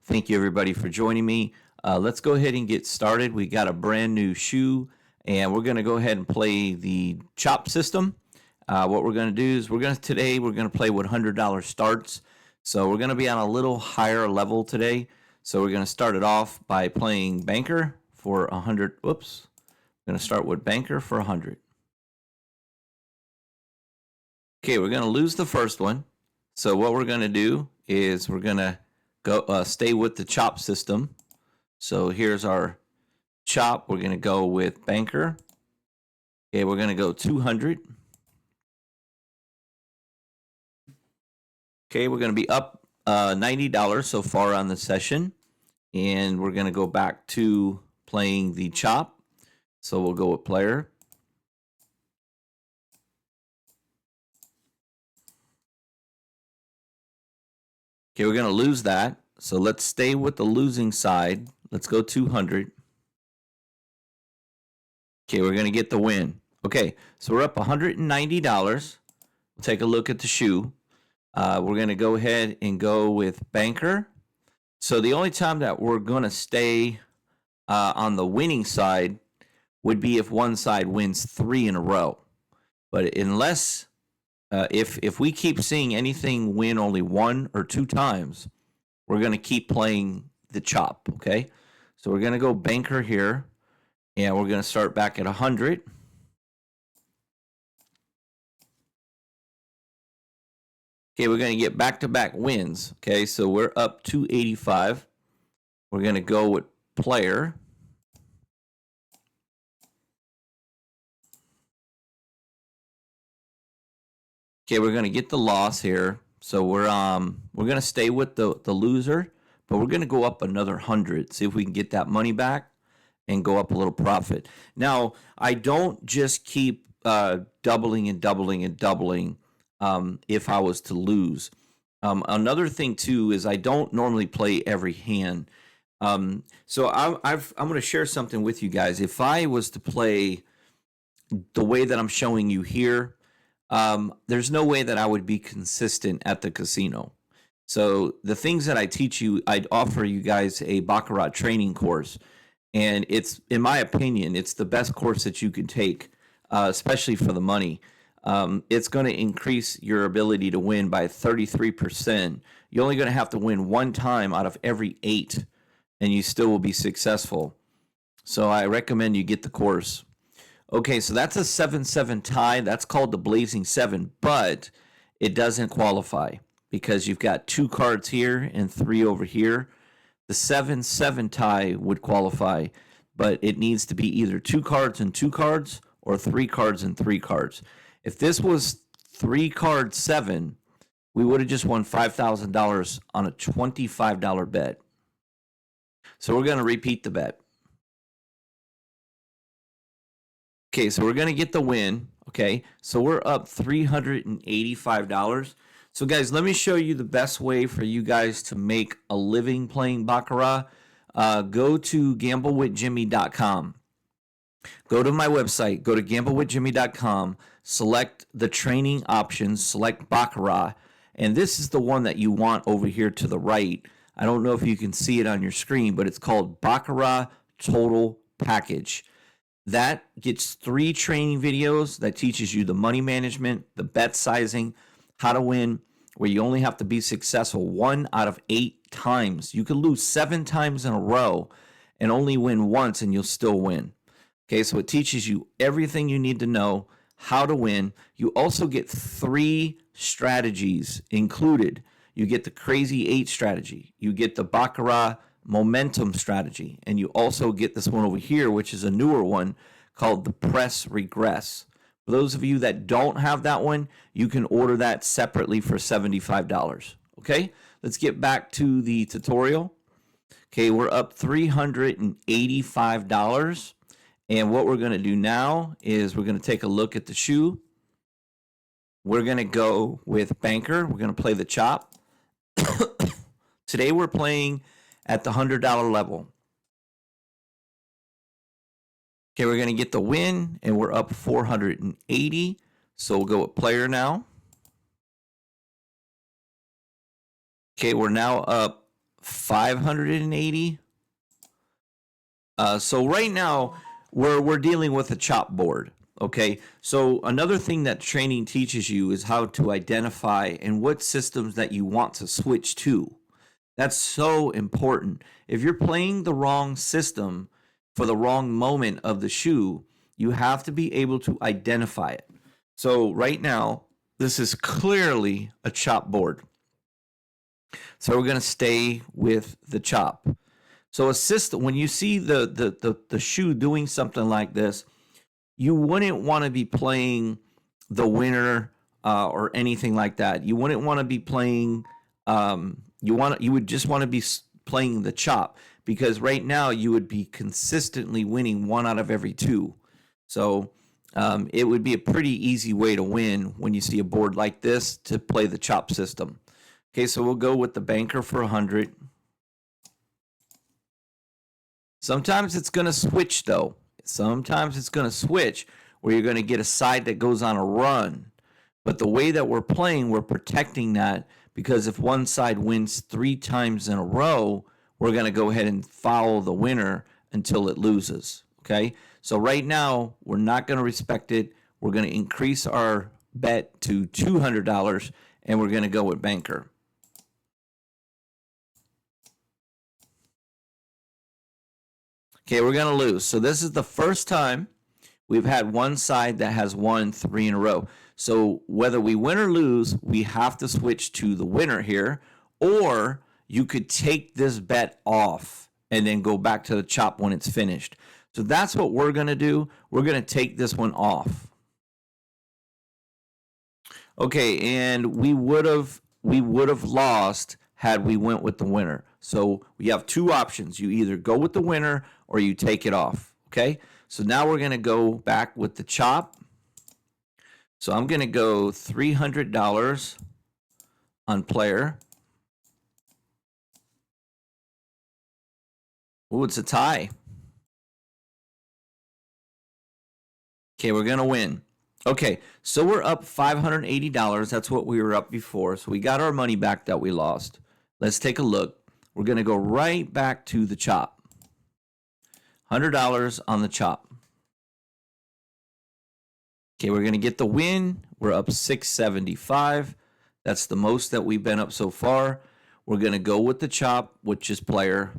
Thank you everybody for joining me. Let's go ahead and get started. We got a brand new shoe and we're going to go ahead and play the chop system. What we're going to do is we're going to play with $100 starts. So we're going to be on a little higher level today. So we're going to start it off by playing banker for 100. Whoops. We're going to start with banker for 100. Okay, we're going to lose the first one. So what we're going to do is we're going to go stay with the chop system. So here's our chop. We're going to go with banker. Okay, we're going to go 200. Okay, we're going to be up $90 so far on the session. And we're going to go back to playing the chop. So we'll go with player. Okay, we're going to lose that. So let's stay with the losing side. Let's go 200. Okay, we're going to get the win. Okay, so we're up $190. We'll take a look at the shoe. We're going to go ahead and go with banker. So the only time that we're going to stay on the winning side would be if one side wins 3 in a row. But unless if we keep seeing anything win only 1 or 2 times, we're going to keep playing the chop, okay? So we're going to go banker here, and we're going to start back at 100. Okay, we're going to get back-to-back wins, okay? So we're up 285. We're going to go with player. Okay, we're going to get the loss here. So we're going to stay with the loser, but we're going to go up another 100. See if we can get that money back and go up a little profit. Now, I don't just keep doubling and doubling and doubling if I was to lose. Another thing too is I don't normally play every hand. So I'm going to share something with you guys. If I was to play the way that I'm showing you here, there's no way that I would be consistent at the casino. So the things that I teach you, I'd offer you guys a Baccarat training course. And it's, in my opinion, it's the best course that you can take, especially for the money. It's going to increase your ability to win by 33%. You're only going to have to win 1 time out of every 8, and you still will be successful. So I recommend you get the course. Okay, so that's a 7-7 tie. That's called the Blazing 7, but it doesn't qualify because you've got 2 cards here and 3 over here. The 7-7 tie would qualify, but it needs to be either 2 cards and 2 cards or 3 cards and 3 cards. If this was 3 card 7, we would have just won $5,000 on a $25 bet. So we're going to repeat the bet. Okay, so we're going to get the win. Okay, so we're up $385. So guys, let me show you the best way for you guys to make a living playing Baccarat. Go to gamblewithjimmy.com. Go to my website, go to gamblewithjimmy.com, select the training options, select Baccarat, and this is the one that you want over here to the right. I don't know if you can see it on your screen, but it's called Baccarat Total Package. That gets 3 training videos that teaches you the money management, the bet sizing, how to win, where you only have to be successful 1 out of 8 times. You could lose 7 times in a row and only win once and you'll still win. Okay, so it teaches you everything you need to know, how to win. You also get 3 strategies included. You get the Crazy 8 strategy. You get the Baccarat momentum strategy, and you also get this one over here, which is a newer one called the press regress. For those of you that don't have that one, you can order that separately for $75. Okay, let's get back to the tutorial. Okay, we're up $385, and what we're going to do now is we're going to take a look at the shoe. We're going to go with banker. We're going to play the chop. Today we're playing at the $100 level. Okay, we're going to get the win, and we're up 480. So we'll go with player now. Okay, we're now up 580. So right now we're dealing with a chop board. Okay, so another thing that training teaches you is how to identify and what systems that you want to switch to. That's so important. If you're playing the wrong system for the wrong moment of the shoe, you have to be able to identify it. So right now, this is clearly a chop board. So we're going to stay with the chop. So a system, when you see the shoe doing something like this, you wouldn't want to be playing the winner or anything like that. You wouldn't want to be playing. You would just want to be playing the chop, because right now you would be consistently winning 1 out of every 2. So it would be a pretty easy way to win when you see a board like this to play the chop system. Okay, so we'll go with the banker for 100. Sometimes it's going to switch, though. Sometimes it's going to switch where you're going to get a side that goes on a run. But the way that we're playing, we're protecting that, because if one side wins 3 times in a row, we're going to go ahead and follow the winner until it loses. Okay? So right now, we're not going to respect it. We're going to increase our bet to $200, and we're going to go with banker. Okay, we're going to lose. So this is the first time we've had one side that has won 3 in a row. So whether we win or lose, we have to switch to the winner here, or you could take this bet off and then go back to the chop when it's finished. So that's what we're going to do. We're going to take this one off. Okay, and we would have lost had we went with the winner. So we have 2 options. You either go with the winner or you take it off. Okay, so now we're going to go back with the chop. So I'm going to go $300 on player. Oh, it's a tie. Okay, we're going to win. Okay, so we're up $580. That's what we were up before. So we got our money back that we lost. Let's take a look. We're going to go right back to the chop. $100 on the chop. Okay, we're going to get the win. We're up $675. That's the most that we've been up so far. We're going to go with the chop, which is player.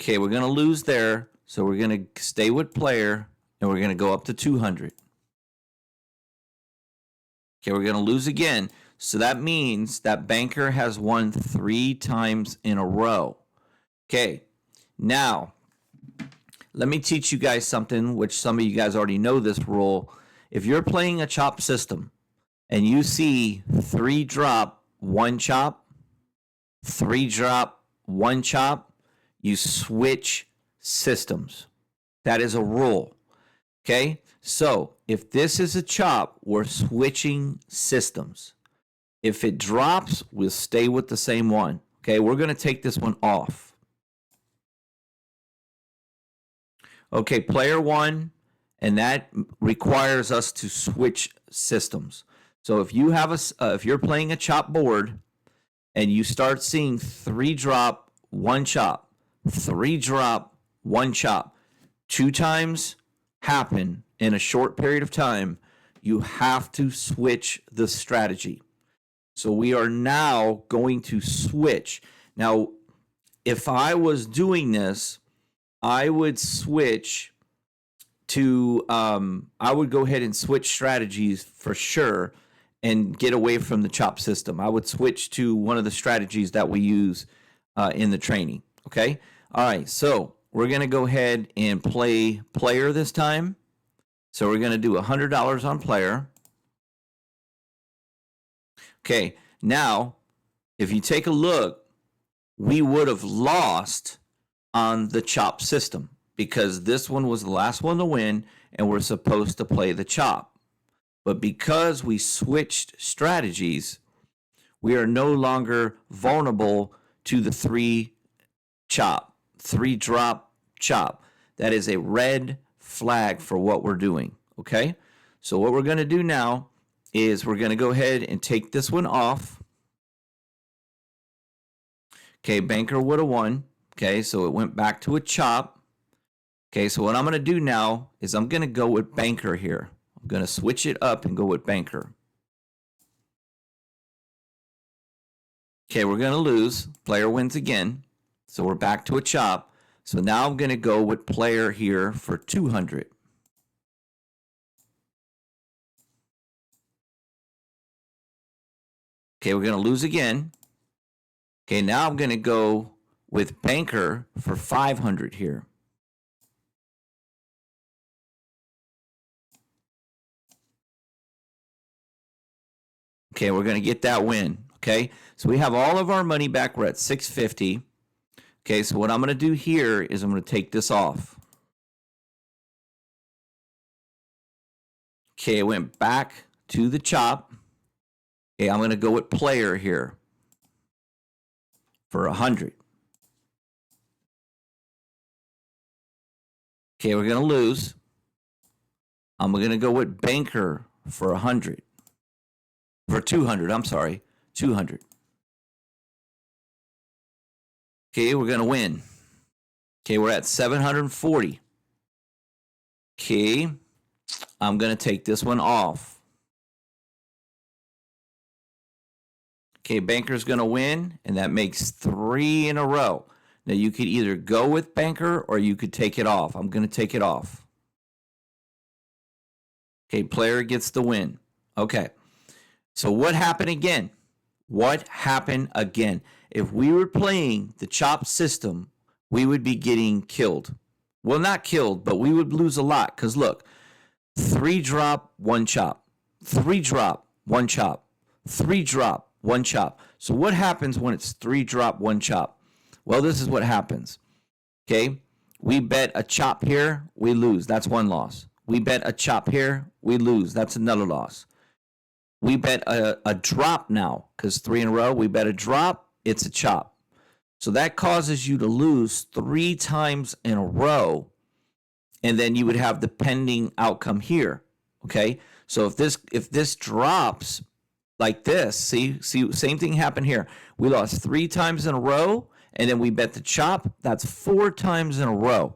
Okay, we're going to lose there. So we're going to stay with player, and we're going to go up to 200. Okay, we're going to lose again. So that means that banker has won 3 times in a row. Okay, now let me teach you guys something, which some of you guys already know this rule. If you're playing a chop system and you see 3 drop, 1 chop, 3 drop, 1 chop, you switch systems. That is a rule. Okay, so if this is a chop, we're switching systems. If it drops, we'll stay with the same one. Okay, we're going to take this one off. Okay, player 1, and that requires us to switch systems. So if you have if you're playing a chop board and you start seeing 3 drop, 1 chop, 3 drop, 1 chop, 2 times happen in a short period of time, you have to switch the strategy. So we are now going to switch. Now, if I was doing this, I would switch to, I would go ahead and switch strategies for sure and get away from the chop system. I would switch to one of the strategies that we use in the training. Okay? All right, so we're going to go ahead and play player this time. So we're going to do $100 on player. Okay, now, if you take a look, we would have lost on the chop system because this one was the last one to win and we're supposed to play the chop. But because we switched strategies, we are no longer vulnerable to the 3 chop, 3 drop chop. That is a red flag for what we're doing, okay? So what we're going to do now is we're going to go ahead and take this one off. Okay, banker would have won. Okay, so it went back to a chop. Okay, so what I'm going to do now is I'm going to go with banker here. I'm going to switch it up and go with banker. Okay, we're going to lose. Player wins again. So we're back to a chop. So now I'm going to go with player here for 200. Okay, we're going to lose again. Okay, now I'm going to go with banker for 500 here. Okay, we're going to get that win. Okay, so we have all of our money back. We're at 650. Okay, so what I'm going to do here is I'm going to take this off. Okay, I went back to the chop. Okay, I'm going to go with player here for 100. Okay, we're going to lose. I'm going to go with banker for 100. For 200, I'm sorry, 200. Okay, we're going to win. Okay, we're at 740. Okay, I'm going to take this one off. Okay, banker's going to win, and that makes 3 in a row. Now, you could either go with banker or you could take it off. I'm going to take it off. Okay, player gets the win. Okay, so what happened again? What happened again? If we were playing the chop system, we would be getting killed. Well, not killed, but we would lose a lot. Because look, 3 drop, 1 chop. 3 drop, 1 chop. 3 drop, 1 chop. So what happens when it's 3 drop, 1 chop? Well, this is what happens. Okay, we bet a chop here, we lose. That's 1 loss. We bet a chop here, we lose. That's another loss. We bet a drop now, because 3 in a row, we bet a drop, it's a chop. So that causes you to lose 3 times in a row, and then you would have the pending outcome here. Okay, so if this drops like this, see, same thing happened here. We lost 3 times in a row, and then we bet the chop. That's 4 times in a row.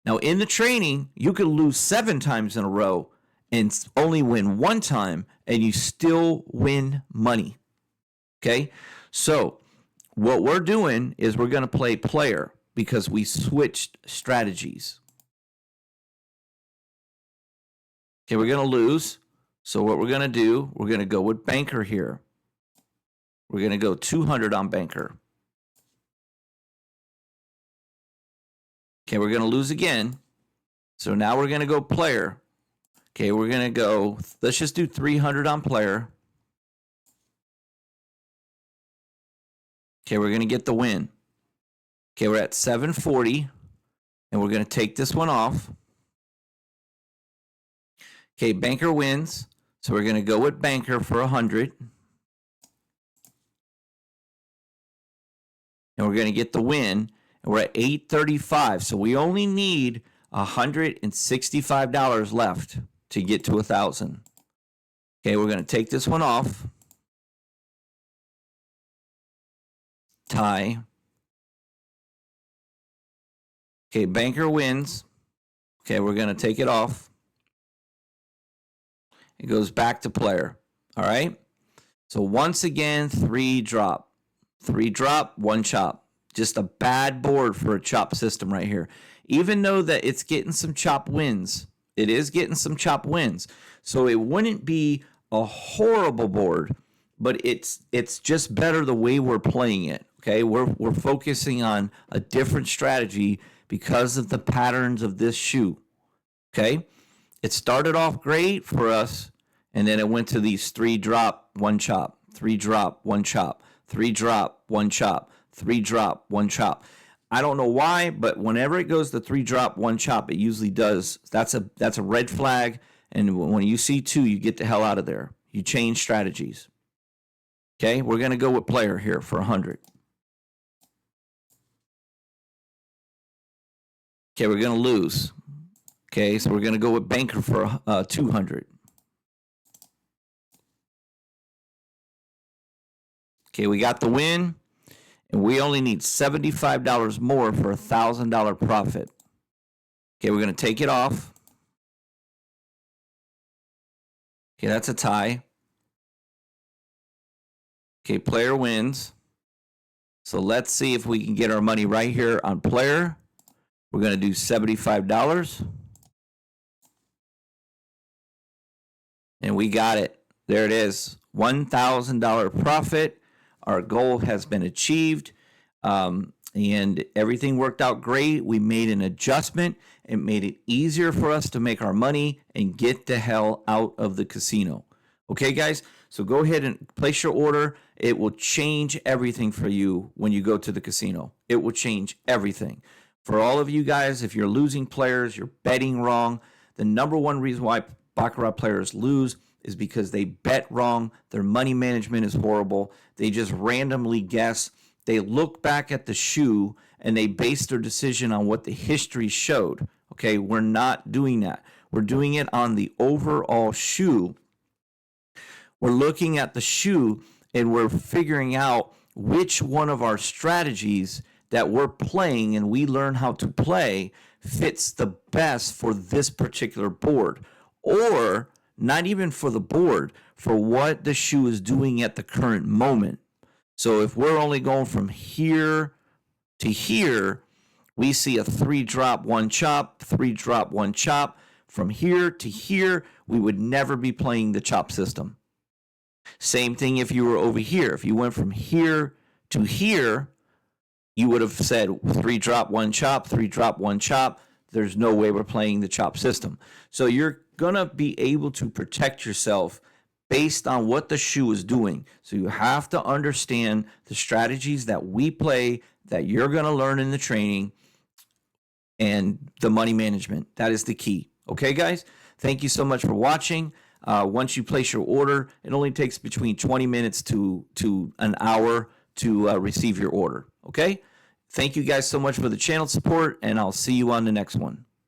Now in the training, you could lose 7 times in a row and only win 1 time, and you still win money. Okay, so what we're doing is we're going to play player because we switched strategies. Okay, we're going to lose. So what we're going to do, we're going to go with banker here. We're going to go 200 on banker. Okay, we're going to lose again. So now we're going to go player. Okay, we're going to go, let's just do 300 on player. Okay, we're going to get the win. Okay, we're at 740, and we're going to take this one off. Okay, banker wins, so we're going to go with banker for 100. And we're going to get the win, and we're at 835. So we only need $165 left to get to 1,000. Okay, we're going to take this one off. Tie. Okay, banker wins. Okay, we're going to take it off. It goes back to player. All right. So once again, 3 drop. 3 drop, 1 chop. Just a bad board for a chop system right here. Even though that it's getting some chop wins. It is getting some chop wins. So it wouldn't be a horrible board, but it's just better the way we're playing it. Okay, we're focusing on a different strategy because of the patterns of this shoe. Okay, it started off great for us, and then it went to these 3 drop, 1 chop, 3 drop, 1 chop, 3 drop, 1 chop, 3 drop, 1 chop. I don't know why, but whenever it goes to 3 drop, 1 chop, it usually does. That's a red flag, and when you see 2, you get the hell out of there. You change strategies. Okay, we're going to go with player here for 100. Okay, we're going to lose. Okay, so we're going to go with banker for 200. Okay, we got the win, and we only need $75 more for a $1,000 profit. Okay, we're going to take it off. Okay, that's a tie. Okay, player wins. So let's see if we can get our money right here on player. We're going to do $75. And we got it. There it is. $1,000 profit. Our goal has been achieved. And everything worked out great. We made an adjustment. It made it easier for us to make our money and get the hell out of the casino. Okay, guys? So go ahead and place your order. It will change everything for you when you go to the casino. It will change everything. For all of you guys, if you're losing players, you're betting wrong, the number one reason why Baccarat players lose is because they bet wrong. Their money management is horrible. They just randomly guess. They look back at the shoe and they base their decision on what the history showed. Okay, we're not doing that. We're doing it on the overall shoe. We're looking at the shoe and we're figuring out which one of our strategies that we're playing and we learn how to play fits the best for this particular board. Or not even for the board, for what the shoe is doing at the current moment. So if we're only going from here to here, we see a 3-drop, 1 chop, 3-drop, 1 chop. From here to here, we would never be playing the chop system. Same thing if you were over here. If you went from here to here, you would have said 3-drop, 1 chop, 3-drop, 1 chop. There's no way we're playing the chop system. So you're going to be able to protect yourself based on what the shoe is doing. So you have to understand the strategies that we play, that you're going to learn in the training, and the money management. That is the key. Okay, guys? Thank you so much for watching. Once you place your order, it only takes between 20 minutes to an hour to receive your order. Okay? Thank you guys so much for the channel support, and I'll see you on the next one.